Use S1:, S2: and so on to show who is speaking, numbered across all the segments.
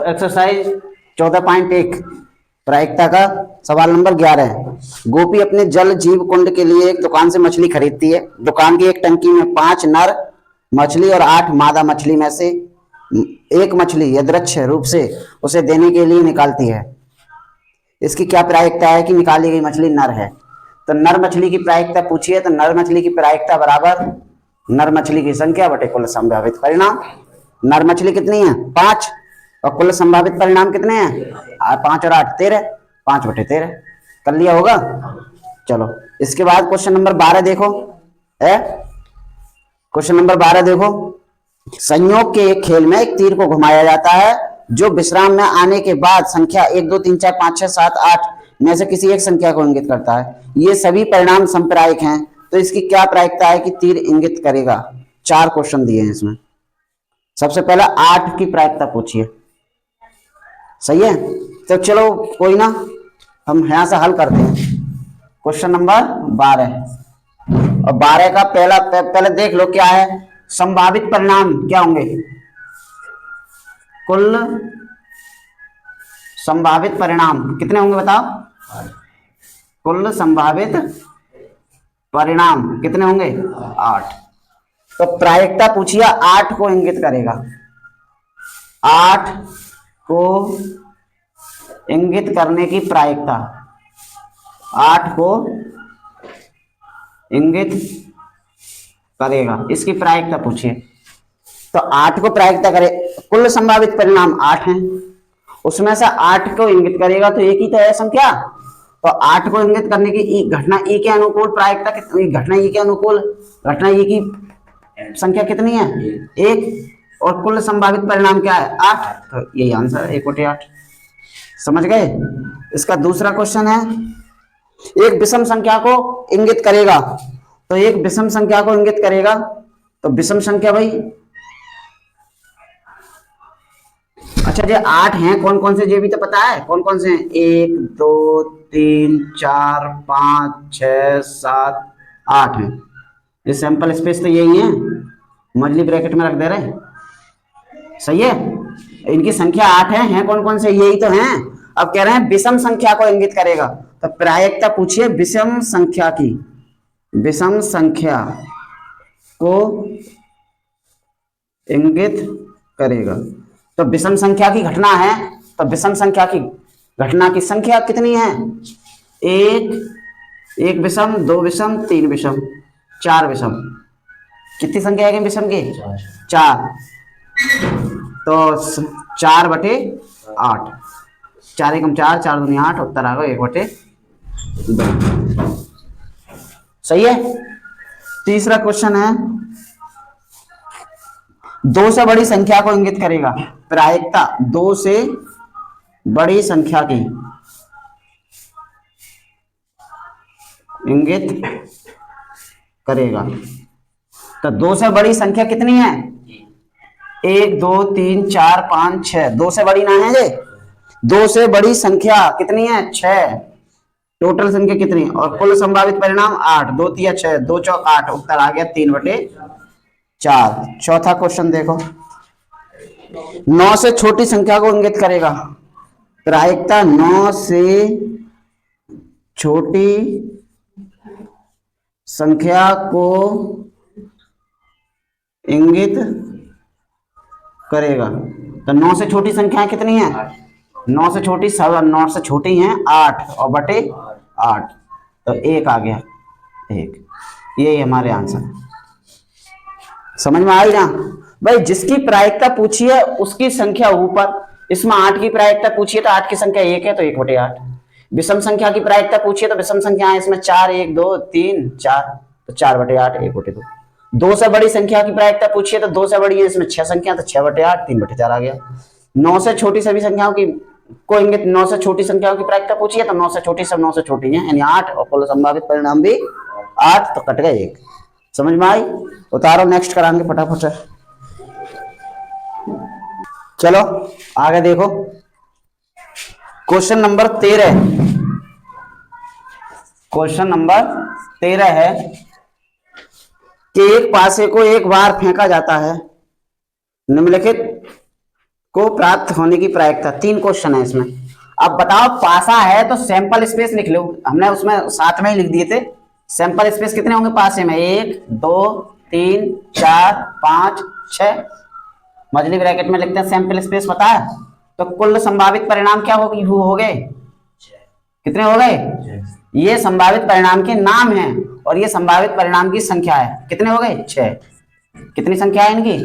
S1: Exercise 14.1 प्रायिकता का सवाल नंबर 11 है। गोपी अपने जल जीव कुंड के लिए एक दुकान से मछली खरीदती है। दुकान की एक टंकी में 5 नर मछली और 8 मादा मछली में से एक मछली यदृच्छ रूप से उसे देने के लिए निकालती है। इसकी क्या प्रायिकता है कि निकाली गई मछली नर है। तो नर मछली की प्रायिकता पूछी है, तो नर मछली की प्रायिकता बराबर नर मछली की संख्या बटे कुल संभावित परिणाम। नर मछली कितनी है? 5, और कुल संभावित परिणाम कितने हैं? 5 और 8 13, 5 बटे 13। कर लिया होगा। चलो इसके बाद क्वेश्चन नंबर 12 देखो। क्वेश्चन नंबर 12 देखो। संयोग के एक खेल में एक तीर को घुमाया जाता है जो विश्राम में आने के बाद संख्या 1 2 3 4 5 6 7 8 में से किसी एक संख्या को इंगित करता है। ये सभी परिणाम संप्रायिक हैं, तो इसकी क्या प्रायिकता है कि तीर इंगित करेगा। 4 क्वेश्चन दिए हैं इसमें। सबसे पहला 8 की प्रायिकता पूछिए। सही है, तो चलो कोई ना, हम यहां से हल करते हैं। क्वेश्चन नंबर 12 और 12 का पहले देख लो क्या है। संभावित परिणाम क्या होंगे? कुल संभावित परिणाम कितने होंगे बताओ? कुल संभावित परिणाम कितने होंगे? 8। तो प्रायिकता पूछिए 8 को इंगित करेगा। 8 को इंगित करने की प्रायिकता, 8 को इंगित करेगा, इसकी प्रायिकता पूछिए। तो 8 को प्रायिकता करे, कुल संभावित परिणाम 8 हैं, उसमें से 8 को इंगित करेगा तो एक ही तो है संख्या। तो 8 को इंगित करने की घटना ई के अनुकूल प्रायिकता कितनी? घटना ई के अनुकूल घटना ई की संख्या कितनी है? 1। और कुल संभावित परिणाम क्या है? 8। तो यही आंसर है 1/8। समझ गए? इसका दूसरा क्वेश्चन है, एक विषम संख्या को इंगित करेगा। तो एक विषम संख्या को इंगित करेगा, तो विषम संख्या भाई, अच्छा जी 8 हैं, कौन कौन से ये भी तो पता है कौन कौन से हैं? 1 2 3 4 5 6 7 8 हैं। ये सैंपल स्पेस तो यही है, मजली ब्रैकेट में रख दे रहे हैं। सही है, इनकी संख्या 8 है कौन कौन से? यही तो हैं। अब कह रहे हैं विषम संख्या को इंगित करेगा, तो प्रायिकता पूछिए विषम संख्या की। विषम संख्या को इंगित करेगा, तो विषम संख्या की घटना है, तो विषम संख्या की घटना की संख्या कितनी है? 1 विषम, 2 विषम, 3 विषम, 4 विषम। कितनी संख्या है विषम की? 4। तो 4/8, 4 एकम 4, 4 दूनी 8, उत्तर आ गया 1/2। सही है। तीसरा क्वेश्चन है, 2 से बड़ी संख्या को इंगित करेगा। प्रायिकता 2 से बड़ी संख्या की इंगित करेगा। तो 2 से बड़ी संख्या कितनी है? 1 2 3 4 5 6। 2 से बड़ी ना है ये, 2 से बड़ी संख्या कितनी है? 6। टोटल संख्या कितनी? और कुल संभावित परिणाम 8। 2 3 6, 2 4 8, उत्तर आ गया 3/4। चौथा क्वेश्चन देखो, 9 से छोटी संख्या को इंगित करेगा। प्रायिकता 9 से छोटी संख्या को इंगित करेगा। तो 9 से छोटी संख्या कितनी है? 9 से छोटी, 9 से छोटी हैं 8 और बटे 8, तो 1 आ गया 1। यही हमारे आंसर। समझ में आई ना भाई? जिसकी प्रायिकता पूछी है उसकी संख्या ऊपर। इसमें 8 की प्रायिकता पूछी है तो 8 की संख्या 1 है, तो 1/8। विषम संख्या की प्रायिकता पूछी है तो विषम संख्या है इसमें 4 1 2 3 4, तो 4/8 1/2। 2 से बड़ी संख्या की प्रायिकता पूछी है तो 2 से बड़ी है इसमें 6 संख्या, तो 6/8 3/4 आ गया। 9 से छोटी सभी संख्याओं की को इंगित, 9 से छोटी संख्याओं की प्रायिकता पूछी है तो 9 से छोटी सब 9 से छोटी है, यानी 8, और कुल संभावित परिणाम भी 8, तो कट गए 1। समझ में आई? उतारो, नेक्स्ट कराएंगे फटाफट से। चलो आगे देखो, क्वेश्चन नंबर 13। क्वेश्चन नंबर 13 है कि एक पासे को एक बार फेंका जाता है। निम्नलिखित को प्राप्त होने की प्रायिकता। 3 क्वेश्चन है इसमें। अब बताओ, पासा है तो सैंपल स्पेस लिख लो, हमने उसमें साथ में ही लिख दिए थे। सैंपल स्पेस कितने होंगे पासे में? 1 2 3 4 5 6, मजली ब्रैकेट में लिखते हैं सैंपल स्पेस, पता है? तो कुल संभावित परिणाम क्या हो गए? कितने हो गए? ये संभावित परिणाम के नाम है और ये संभावित परिणाम की संख्या है। कितने हो गए? 6। कितनी संख्या है इनकी?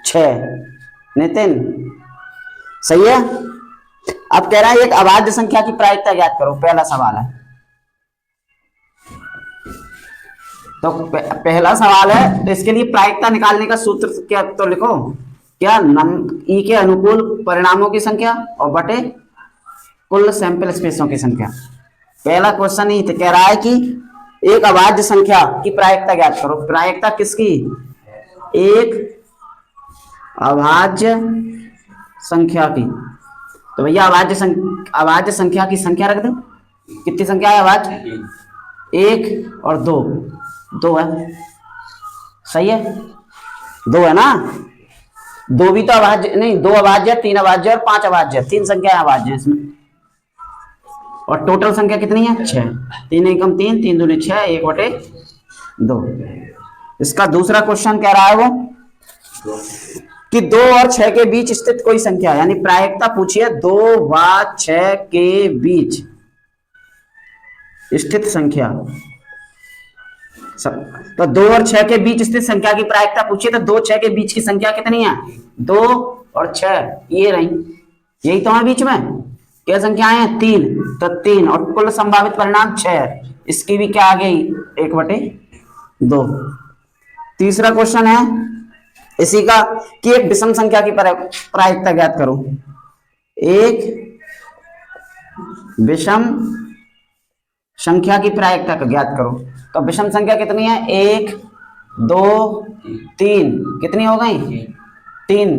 S1: 6। नितिन सही है। अब कह रहा है एक अभाज्य संख्या की प्रायिकता ज्ञात करो, पहला सवाल है। तो पहला सवाल है, तो इसके लिए प्रायिकता निकालने का सूत्र क्या तो लिखो, क्या ई के अनुकूल परिणामों की संख्या और बटे कुल सैंपल स्पेसों की संख्या। पहला क्वेश्चन ही तो कह रहा है कि एक अभाज्य संख्या की प्रायिकता ज्ञात करो। प्रायिकता किसकी? एक अभाज्य संख्या की। तो भैया अभाज्य संख्या की संख्या रख दो। कितनी संख्या है अभाज्य? 1 और 2। 2 है, सही है, 2 है ना। 2 भी तो अभाज्य नहीं, 2 अभाज्य, 3 अभाज्य और 5 अभाज्य, 3 संख्या अभाज्य है इसमें। और टोटल संख्या कितनी है? 6। 3 एकम 3, 3 दूनी 6, 1/2। इसका दूसरा क्वेश्चन कह रहा है वो कि 2 और 6 के बीच स्थित कोई संख्या, यानी प्रायिकता पूछिए 2 व 6 के बीच स्थित संख्या। तो 2 और 6 के बीच स्थित संख्या की प्रायिकता पूछिए, तो 2 6 के बीच की संख्या कितनी है? 2 और 6, ये रही, यही तो है बीच में। क्या संख्याएं हैं? 3। तो 3 और कुल संभावित परिणाम 6, इसकी भी क्या आ गई? 1/2। तीसरा क्वेश्चन है इसी का कि एक विषम संख्या की प्रायिकता ज्ञात करो। एक विषम संख्या की प्रायिकता का ज्ञात करो। तो विषम संख्या कितनी है? 1 2 3, कितनी हो गई? 3।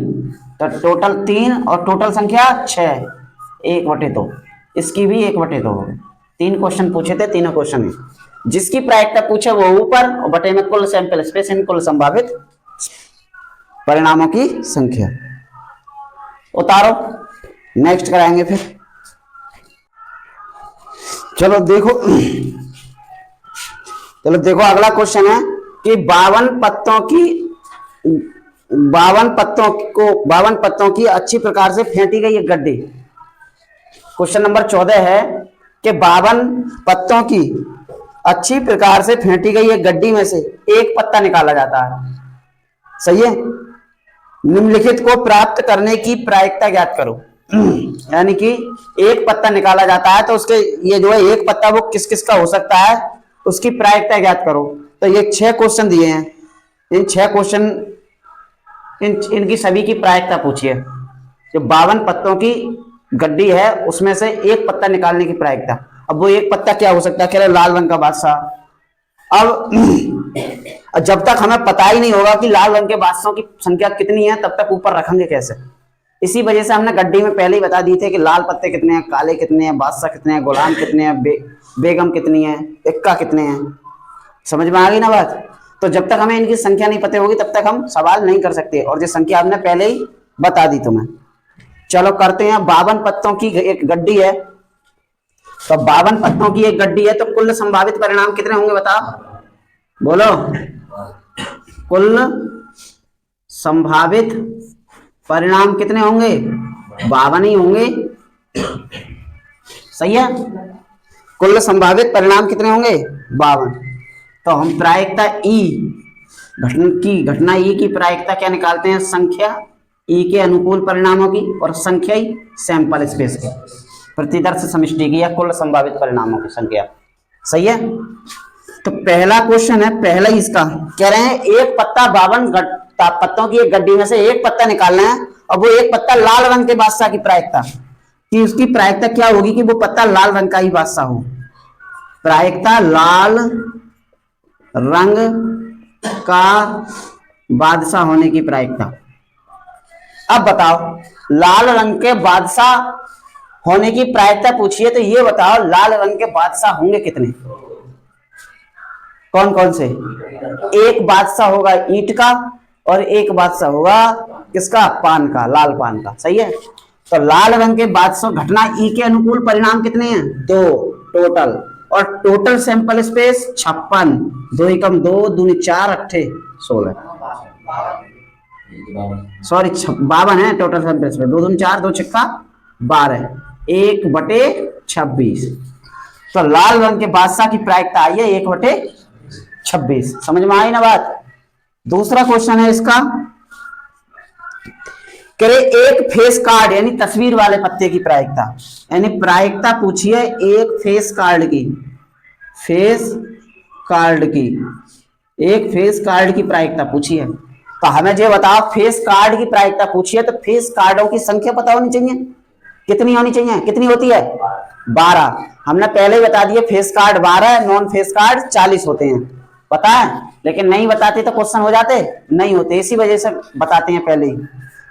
S1: तो टोटल 3 और टोटल संख्या 6, 1/2। इसकी भी 1/2 हो गई। 3 क्वेश्चन पूछे थे, तीनों क्वेश्चन है जिसकी प्रायिकता पूछे वो ऊपर और बटे में कुल सैंपल स्पेस, इन कुल संभावित परिणामों की संख्या। उतारो, नेक्स्ट कराएंगे फिर। चलो देखो अगला क्वेश्चन है कि 52 पत्तों की अच्छी प्रकार से फेंटी गई एक गड्डी। क्वेश्चन नंबर 14 है कि 52 पत्तों की अच्छी प्रकार से फेंटी गई एक गड्डी में से एक पत्ता निकाला जाता है, सही है। निम्नलिखित को प्राप्त करने की प्रायिकता ज्ञात करो। यानी कि एक पत्ता निकाला जाता है, तो उसके ये जो है एक पत्ता वो किस किस का हो सकता है, उसकी प्रायिकता ज्ञात करो। तो ये 6 क्वेश्चन दिए हैं, इन 6 क्वेश्चन इनकी सभी की प्रायिकता पूछिए। जो 52 पत्तों की गड्डी है उसमें से एक पत्ता निकालने की प्रायिकता। अब वो एक पत्ता क्या हो सकता है? कह रहे लाल रंग का बादशाह। अब जब तक हमें पता ही नहीं होगा कि लाल रंग के बादशाहों की संख्या कितनी है, तब तक ऊपर रखेंगे कैसे? इसी वजह से हमने गड्डी में पहले ही बता दी थे कि लाल पत्ते कितने हैं, काले कितने हैं, बादशाह कितने हैं, गुलाम कितने हैं, बेगम कितनी है, इक्का कितने हैं। समझ में आ गई ना बात? तो जब तक हमें इनकी संख्या नहीं पता होगी तब तक हम सवाल नहीं कर सकते, और जो संख्या हमने पहले ही बता दी तुम्हें। चलो करते हैं। 52 पत्तों की एक गड्डी है, तो 52 पत्तों की एक गड्डी है, तो कुल संभावित परिणाम कितने होंगे बताओ? बोलो। कुल संभावित परिणाम कितने होंगे? 52 ही होंगे, सही है। कुल संभावित परिणाम कितने होंगे? 52। तो हम प्रायिकता घटना ई की प्रायिकता क्या निकालते हैं? संख्या ई के अनुकूल परिणामों की और संख्या ई सैंपल स्पेस की, प्रतिदर्श समष्टि की या कुल संभावित परिणामों की संख्या, सही है। तो पहला क्वेश्चन है, पहला ही इसका कह रहे हैं एक पत्ता 52 पत्तों की एक गड्डी में से एक पत्ता निकालना है, और वो एक पत्ता लाल रंग के बादशाह की प्रायिकता, कि उसकी प्रायिकता क्या होगी कि वो पत्ता लाल रंग का ही बादशाह हो। प्रायिकता लाल रंग का बादशाह होने की प्रायिकता। अब बताओ लाल रंग के बादशाह होने की प्रायिकता पूछिए, तो ये बताओ लाल रंग के बादशाह होंगे कितने? कौन कौन से? एक बादशाह होगा ईंट का और एक बादशाह होगा किसका? पान का, लाल पान का। सही है। तो लाल रंग के बादशाह घटना ई के अनुकूल परिणाम कितने हैं? 2 टोटल। और टोटल सैंपल स्पेस 56। 2 एकम 2, दूनी 4, अट्ठे 16, सॉरी 52 है टोटल सैंपल स्पेस। 2 दूनी 4, 2 छक्का 12, 1/26। तो लाल रंग के बादशाह की प्रायिकता आई है 1/26। समझ में आई ना बात? दूसरा क्वेश्चन है इसका, करे एक फेस कार्ड यानी तस्वीर वाले पत्ते की प्रायिकता, यानी प्रायिकता पूछी है एक फेस कार्ड की, फेस कार्ड की, एक फेस कार्ड की प्रायिकता पूछी है। तो हमें ये बताओ, फेस कार्ड की प्रायिकता पूछी है तो फेस कार्डों की संख्या पता होनी चाहिए। कितनी होनी चाहिए? कितनी होती है? 12। हमने पहले ही बता दिया फेस कार्ड 12 है, नॉन फेस कार्ड 40 होते हैं, पता है। लेकिन नहीं बताते तो क्वेश्चन हो जाते नहीं होते, इसी वजह से बताते हैं पहले ही।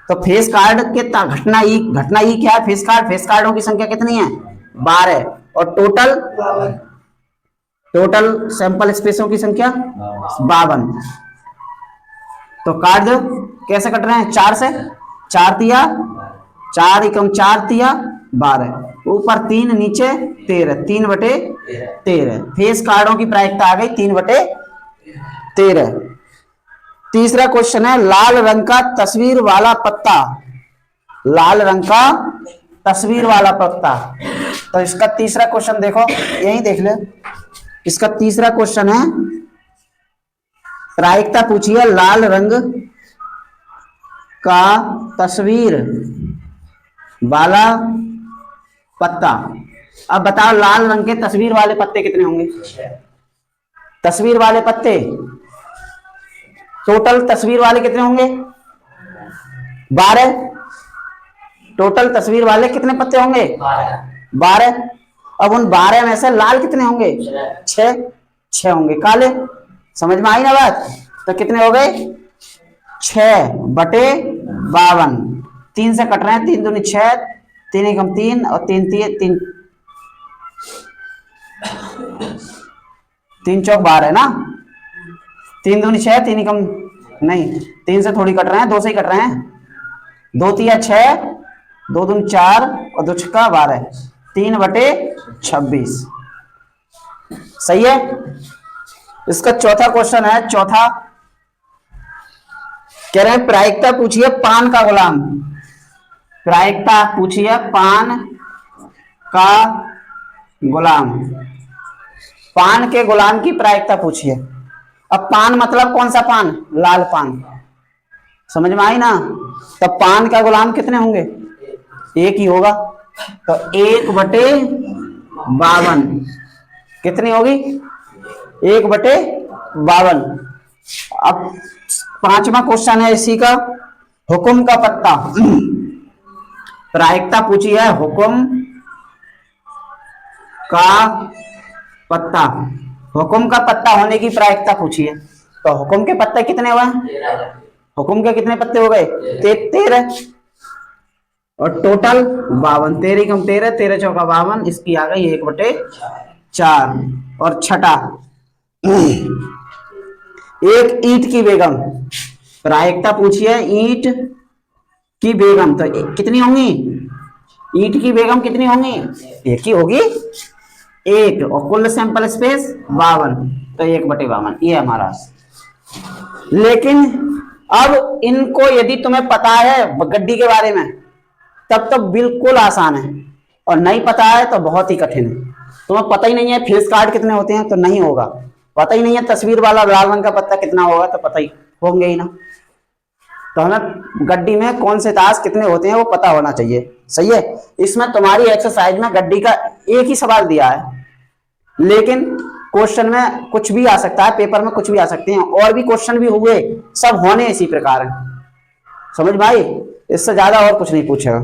S1: तो फेस कार्ड के घटना ई क्या है? फेस कार्डों की संख्या कितनी है? 12। और टोटल सैंपल स्पेसों की संख्या 52। तो काट दो, कैसे कट रहे हैं? 4 से, 4 तिया 4 एकम 4 तिया 12, ऊपर 3 नीचे 13, 3/13। फेस कार्डों की प्रायिकता आ गई 3/13। तीसरा क्वेश्चन है, लाल रंग का तस्वीर वाला पत्ता, लाल रंग का तस्वीर वाला पत्ता। तो इसका तीसरा क्वेश्चन देखो, यही देख ले। इसका तीसरा क्वेश्चन है, प्रायिकता पूछी है लाल रंग का तस्वीर वाला पत्ता। अब बताओ लाल रंग के तस्वीर वाले पत्ते कितने होंगे? तस्वीर वाले पत्ते टोटल तस्वीर वाले कितने होंगे? 12। टोटल तस्वीर वाले कितने पत्ते होंगे? 12। अब उन 12 में से लाल कितने होंगे? 6 होंगे काले। समझ में आई ना बात? तो कितने हो गए? 6/52। 3 से कट रहे हैं, 3 दूनी 6, 3 एकम 3 और 3 चौक 12 है ना। 3 दूनी 6, 3 एकम नहीं, 3 से थोड़ी कट रहे हैं, 2 से ही कट रहे हैं। 2 तिया 6, 2 दूनी 4 और 2 छक्का 12, 3/26। सही है। इसका चौथा क्वेश्चन है, चौथा कह रहे हैं प्रायिकता पूछी है पान का गुलाम, प्रायिकता पूछी है पान का गुलाम, पान के गुलाम की प्रायिकता पूछी है। अब पान मतलब कौन सा पान? लाल पान। समझ में आई ना? तो पान का गुलाम कितने होंगे? एक ही होगा। तो 1/52 कितनी होगी? 1/52। अब पांचवा क्वेश्चन है इसी का, हुक्म का पत्ता, प्रायिकता पूछी है हुक्म का पत्ता, हुक्म का पत्ता होने की प्रायिकता पूछी है। तो हुक्म के पत्ते कितने हुए? हुक्म के कितने पत्ते हो गए? 13। और टोटल 52, 13 एकम 13, 13 चौका 52, इसकी आ गई 1/4। और छठा, एक ईंट की बेगम, प्रायिकता पूछी है ईंट की बेगम। तो कितनी होंगी? ईंट की बेगम कितनी होंगी? एक ही होगी, एक। और कुल सैंपल स्पेस 52, तो 1/52 ये हमारा। लेकिन अब इनको यदि तुम्हें पता है गड्डी के बारे में तब तो बिल्कुल आसान है, और नहीं पता है तो बहुत ही कठिन है। तुम्हें पता ही नहीं है फेस कार्ड कितने होते हैं तो नहीं होगा, पता ही नहीं है तस्वीर वाला लाल रंग का पत्ता कितना होगा तो पता ही होंगे ही ना। तो हमें गड्डी में कौन से ताश कितने होते हैं वो पता होना चाहिए। सही है। इसमें तुम्हारी एक्सरसाइज में गड्डी का एक ही सवाल दिया है, लेकिन क्वेश्चन में कुछ भी आ सकता है, पेपर में कुछ भी आ सकते हैं, और भी क्वेश्चन भी हुए, सब होने इसी प्रकार है। समझ में आई? इससे ज्यादा और कुछ नहीं पूछेगा।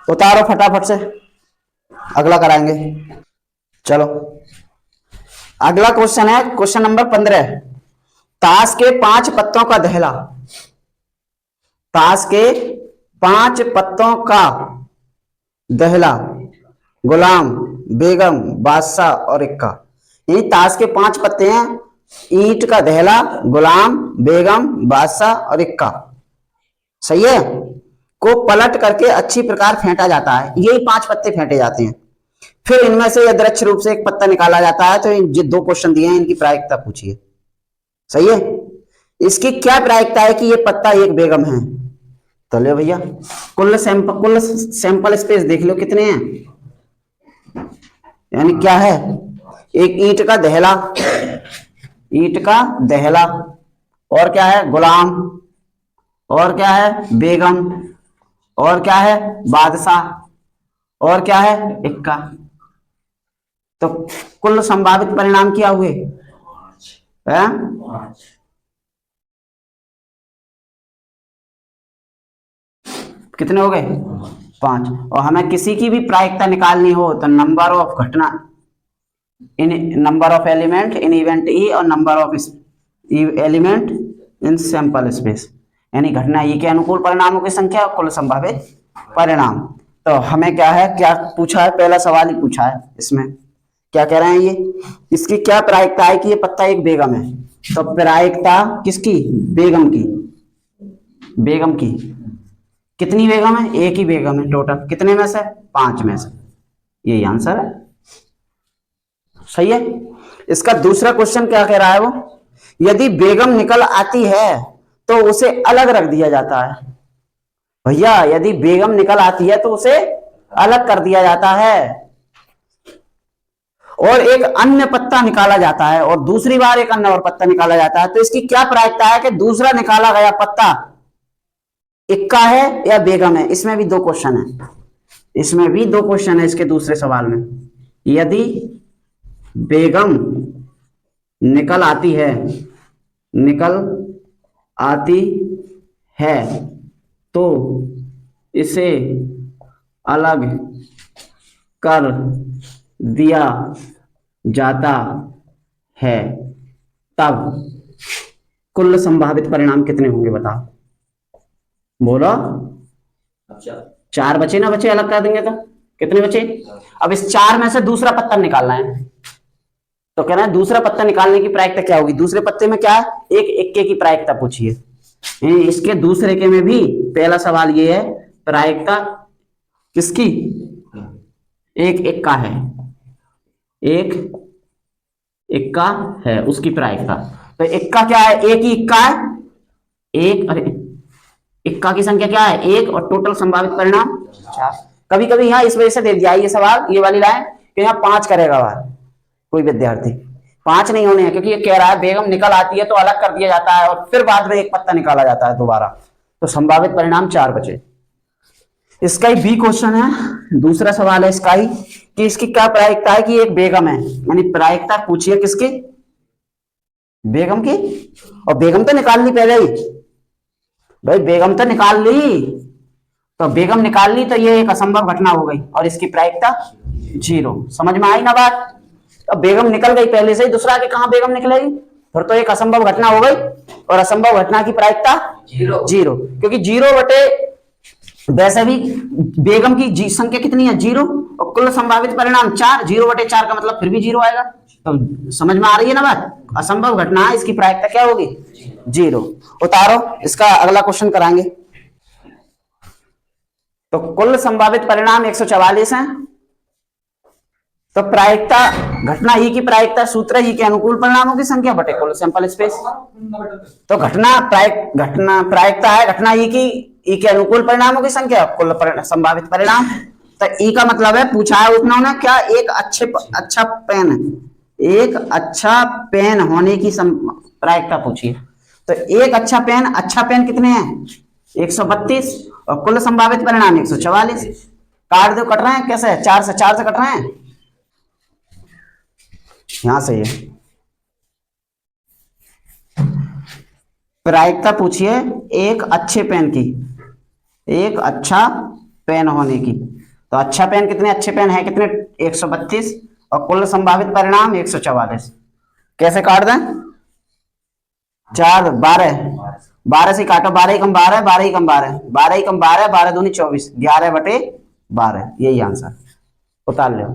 S1: उतारो फटाफट से, अगला कराएंगे। चलो अगला क्वेश्चन है क्वेश्चन नंबर 15, ताश के 5 पत्तों का दहला, ताश के 5 पत्तों का दहला, गुलाम, बेगम, बादशाह और इक्का। ये ताश के 5 पत्ते हैं, ईंट का दहला, गुलाम, बेगम, बादशाह और इक्का। सही है, को पलट करके अच्छी प्रकार फेंटा जाता है। यही 5 पत्ते फेंटे जाते हैं। फिर इनमें से यदृच्छ रूप से एक पत्ता निकाला जाता है। तो ये 2 क्वेश्चन दिए हैं, इनकी प्रायिकता पूछिए। सही है, इसकी क्या प्रायिकता है कि ये पत्ता एक बेगम है। तो ले भैया, कुल सैंपल स्पेस देख लो कितने हैं, यानी क्या है, एक ईंट का दहला, ईंट का दहला, और क्या है गुलाम, और क्या है बेगम, और क्या है बादशाह, और क्या है इक्का। तो कुल संभावित परिणाम क्या हुए हैं? कितने हो गए? 5। और हमें किसी की भी प्रायिकता निकालनी हो तो नंबर ऑफ घटना in number of element in event E और number of element in sample space, यानी घटना ई के अनुकूल परिणामों की संख्या और कुल संभावित परिणाम। तो हमें क्या है, क्या पूछा है, पहला सवाल ही पूछा है। इसमें क्या कह रहे हैं, ये इसकी क्या प्रायिकता है कि ये पत्ता एक बेगम है। तो प्रायिकता किसकी? बेगम की। बेगम की कितनी बेगम है? एक ही बेगम है। टोटल कितने में से? 5 में से। यही आंसर है। सही है। इसका दूसरा क्वेश्चन क्या कह रहा है वो, यदि बेगम निकल आती है तो उसे अलग रख दिया जाता है। भैया यदि बेगम निकल आती है तो उसे अलग कर दिया जाता है, और एक अन्य पत्ता निकाला जाता है, और दूसरी बार एक अन्य और पत्ता निकाला जाता है। तो इसकी क्या प्रायिकता है कि दूसरा निकाला गया पत्ता इक्का है या बेगम है। इसमें भी 2 क्वेश्चन है, इसमें भी 2 क्वेश्चन है इसके दूसरे सवाल में। यदि बेगम निकल आती है, निकल आती है तो इसे अलग कर दिया जाता है, तब कुल संभावित परिणाम कितने होंगे बताओ? बोलो। 4 बचे ना, बचे अलग कर देंगे तो कितने बचे? अब इस 4 में से दूसरा पत्ता निकालना है। तो कह रहे हैं दूसरा पत्ता निकालने की प्रायिकता क्या होगी? दूसरे पत्ते में क्या है? एक इक्के की प्रायिकता पूछिए। इसके दूसरे के में भी पहला सवाल ये है, प्रायिकता किसकी? एक इक्का है, एक इक्का है, उसकी प्रायिकता। तो इक्का क्या है? एक ही इक्का है, एक, अरे इक्का की संख्या क्या है? 1, और टोटल संभावित परिणाम 4। कभी कभी यहाँ इस वजह से दे दिया ये सवाल, ये वाली लाइन कि यहाँ 5 करेगा बार कोई विद्यार्थी। 5 नहीं होने हैं, क्योंकि ये कह रहा है बेगम निकल आती है तो अलग कर दिया जाता है और फिर बाद में एक पत्ता निकाला जाता है दोबारा। तो संभावित परिणाम 4 बचे। इसका ही बी क्वेश्चन है, दूसरा सवाल है इसका ही, कि इसकी क्या प्रायिकता है कि एक बेगम है, यानी प्रायिकता पूछिए किसकी? बेगम की। और बेगम तो निकाल ली पहले ही भाई, बेगम तो निकाल ली। तो बेगम निकाल ली तो ये एक असंभव घटना हो गई, और इसकी प्रायिकता 0। समझ में आई ना बात? अब बेगम निकल गई पहले से ही, दूसरा के कहां बेगम निकलेगी? फिर तो एक असंभव घटना हो गई, और असंभव घटना की प्रायिकता 0, क्योंकि 0 बटे वैसे भी बेगम की संख्या कितनी है? 0, और कुल संभावित परिणाम 4। 0 बटे 4 का मतलब फिर भी 0 आएगा। तो समझ में आ रही है ना बात? असंभव घटना, इसकी प्रायिकता क्या होगी? 0। उतारो, इसका अगला क्वेश्चन कराएंगे। तो कुल संभावित परिणाम 144 हैं। तो प्रायिकता, घटना ही की प्रायिकता सूत्र ही के अनुकूल परिणामों की संख्या बटे कुल सैंपल स्पेस। तो घटना प्रायिकता है घटना ही की ई के अनुकूल परिणामों की संख्या, कुल संभावित परिणाम। तो ई का मतलब है, पूछा है उतना क्या, एक अच्छा पेन, एक अच्छा पेन होने की प्रायिकता पूछी है। तो एक अच्छा पेन कितने हैं? 132, और कुल संभावित परिणाम 144। काट दो, कट रहे हैं कैसे? 4 से कट रहे हैं, यहां से ये प्रायिकता पूछिए एक अच्छे पेन की, एक अच्छा पेन होने की। तो अच्छा पेन कितने अच्छे पेन है कितने? 132, और कुल संभावित परिणाम 144। कैसे काट दें? 4 12 से काटो, 12 ही कम 12, 12 ही कम 12, 12 ही कम 12, 12 दूनी 24, 11 बटे 12। यही आंसर, उतार लो।